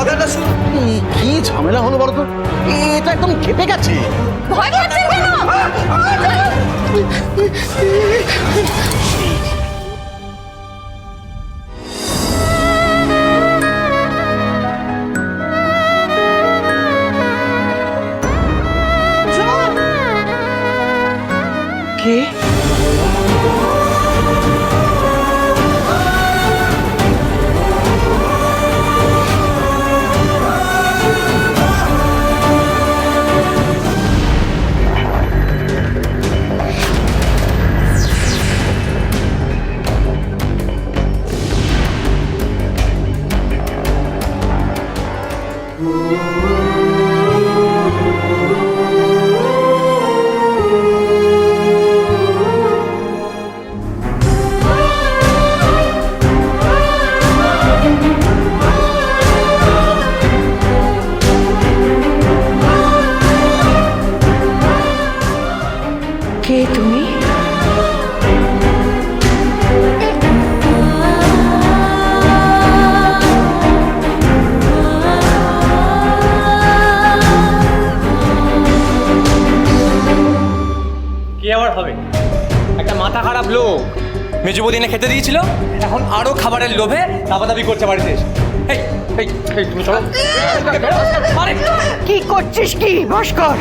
কথাটা শুন। কি ঝামেলা হলো বলতো? এটা একদম খেপে গেছে। ভয় পাচ্ছেন কেন? কে? কে তুমি? কি আবার হবে? একটা মাথা খারাপ লোক মেজো বৌদিনে খেতে দিয়েছিল, এখন আরো খাবারের লোভে দাবাদাবি করছে বাড়িতে এসে। এই এই এই, তুমি চলো। আরে কি করছিস কি ভাস্কর?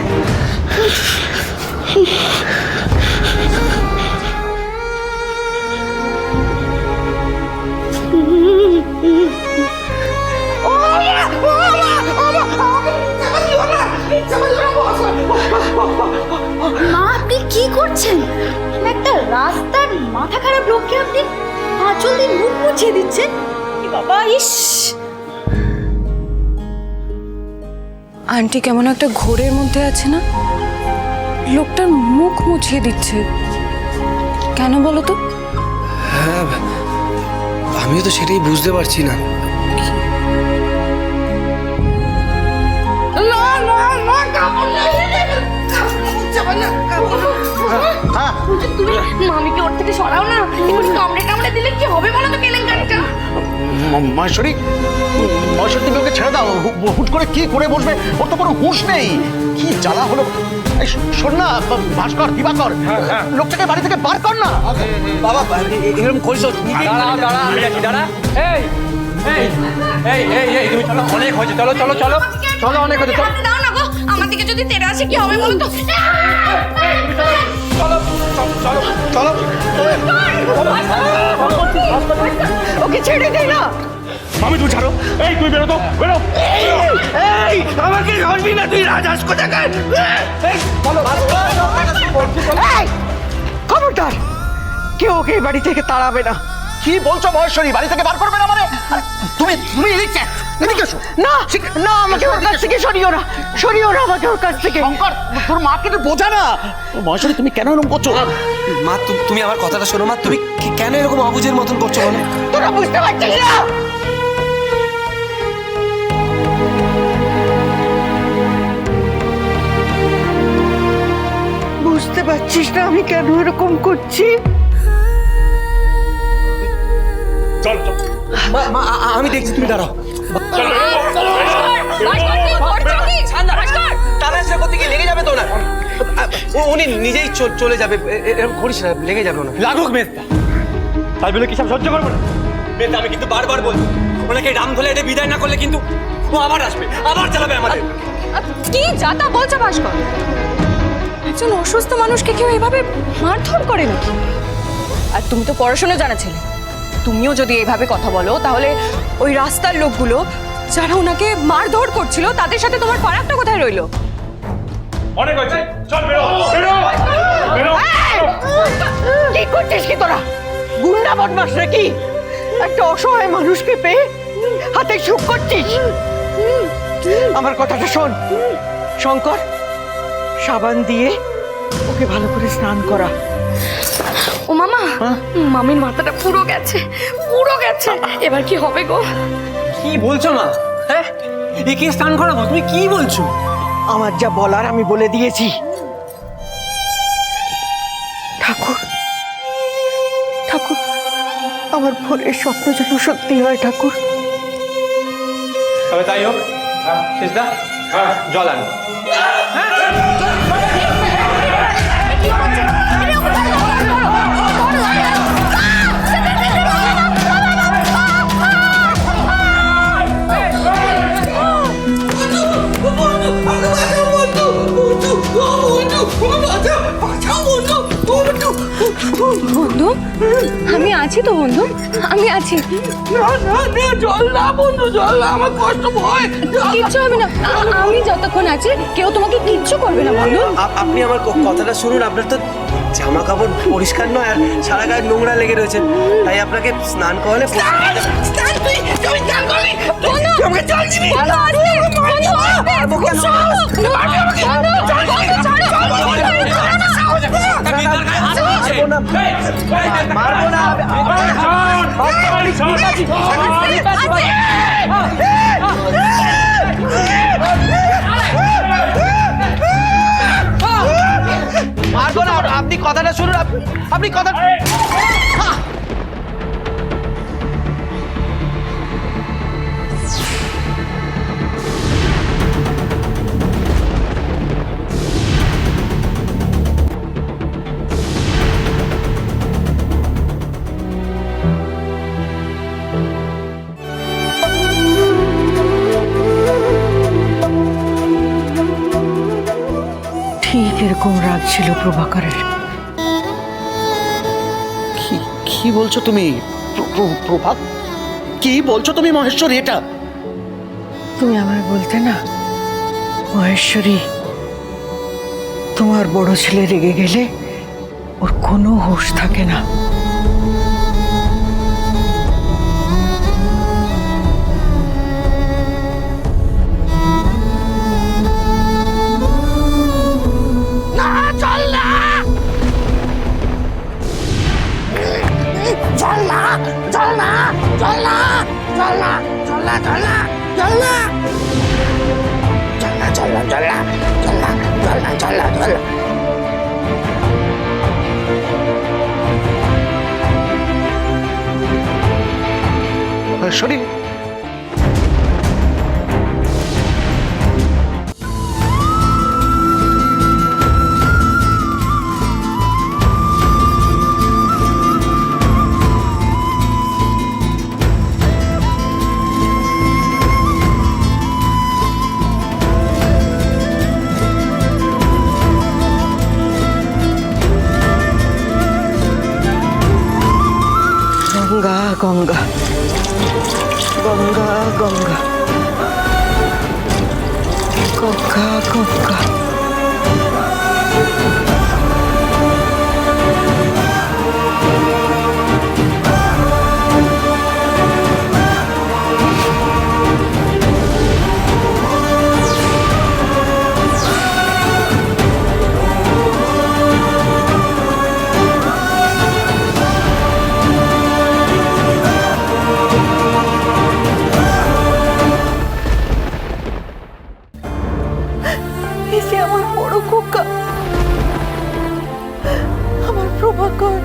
মা, আপনি কি করছেন? একটা রাস্তার মাথা খারাপ লোককে আপনি আঁচল দিয়ে মুখ মুছিয়ে দিচ্ছেন? এ বাবা, ইস! আন্টি কেমন একটা ঘোরের মধ্যে আছে না? লোকটার মুখ মুছিয়ে দিচ্ছে কেন বলো তো? হ্যাঁ, আমিও তো সেটাই বুঝতে পারছি না। তুমি মামিকে ওর থেকে সরাও না। একটু কামড়ে কামড়ে দিলে কি হবে বলো তো কেলেঙ্কারিটা? মহেশ্বরী, মহেশ্বরী তুমি ওকে ছেড়ে দাও। হুট করে কি করে বসবে? ওর তো কোনো হুঁশ নেই। কি জ্বালা হলো! এই শোন না ভাস্কর, দিবাকর, লোকটাকে বাড়ি থেকে বার কর না। বাবা এরকম করিস? দাঁড়া দাঁড়া, আমি আছি, দাঁড়া। এই এই এই এই এই, তুমি চলো, অনেক হয়েছে, চলো চলো চলো চলো, অনেক হয়েছে, চলো দাও না গো, আমার দিকে যদি তেড়ে আসে কি হবে বলো তো? চলো চলো চলো। ওকে ছেড়ে দে না। আমি তুই ছাড়ো। এই তুই বেরো তো, বেরো। এই আমাকে ধরবি না তুই, রাজাস কোথাকার। এই চলো। এই, খবরদার, কেউ ওকে এই বাড়ি থেকে তাড়াবে না। কি বলছো মহেশ্বরী? বাড়ি থেকে বার করবে না মানে? তুমি তুমি এদিকে এসো। না না, আমাকে ওর কাছ থেকে সরিও না, সরিও না আমাকে ওর কাছ থেকে। শঙ্কর, তোর মাকে তো বোঝা না। মহেশ্বরী তুমি কেন এরকম করছো? মা তুমি আমার কথাটা শোনো। মা তুমি কেন এরকম অবুঝের মতন করছো বলো? তোরা বুঝতে পারছিস না? বুঝতে পারছিস না আমি কেন এরকম করছি? চল চল। মা আমি দেখছি, তুমি দাঁড়াও। লেগে যাবে তো না, উনি নিজেই চলে যাবে। এরকম করিস না, লেগে যাবে না। লাগুক মেজদা, তাই বলে কি সব সহ্য করবো না? মেজদা আমি কিন্তু বারবার বলছি, ওনাকে রাম ধরে এটা বিদায় না করলে কিন্তু ও আবার আসবে, আবার চালাবে আমাদের। কি যাতা বলছো ভাস্কর? একজন অসুস্থ মানুষকে কেউ এভাবে মারধর করে নাকি? আর তুমি তো পড়াশোনা জানা ছেলে, তুমিও যদি এইভাবে কথা বলো তাহলে ওই রাস্তার লোকগুলো যারা ওনাকে মারধর করছিল তাদের সাথে তোমার ফারাকটা কোথায় রইলো? অনেক হয়েছে, চল বেরো বেরো বেরো। কি করছিস কি তোরা? গুন্ডা বদমাস নাকি? একটা অসহায় মানুষকে পেয়ে হাতে সুখ করছিস? আমার কথাটা শোন শঙ্কর, সাবান দিয়ে ওকে ভালো করে স্নান করা। ও মামা, মামির মাথাটা পুরো গেছে, পুরো গেছে। এবার কি হবে গো? কি বলছো মা? হ্যাঁ, একে স্নান করাবো? তুমি কি বলছো? আমার যা বলার আমি বলে দিয়েছি। ঠাকুর ঠাকুর, আমার ভোরের স্বপ্ন যেন সত্যি হয় ঠাকুর। তবে তাই হোক, শেষদা জল আন। বন্ধু, আমি আছি তো বন্ধু, আমি আছি। জল না বন্ধু, জল না, আমার কষ্ট ভয়। কিচ্ছু হবে না, আমি যতক্ষণ আছি কেউ তোমাকে কিচ্ছু করবে না বন্ধু। আপনি আমার কথাটা শুনুন, আপনার তো জামা কাপড় পরিষ্কার নয় আর সারা গায়ে নোংরা লেগে রয়েছে, তাই আপনাকে স্নান করালে মারবো না। মারবো না, আপনি কথাটা শুনুন, আপনি কথা ঠিক এরকম রাগ ছিল প্রভাকরের। কি বলছো তুমি প্রভাত? কি বলছো তুমি মহেশ্বরী? এটা তুমি আমায় বলতে না মহেশ্বরী, তোমার বড় ছেলে রেগে গেলে ওর কোনো হুঁশ থাকে না। মহেশ্বরী, গঙ্গা গঙ্গা গঙ্গা গঙ্গা গঙ্গা গঙ্গা। এসে আমার বড় খোকা, আমার প্রভাকর,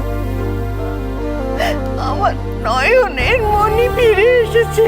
আমার নয়নের মণি ফিরে এসেছে।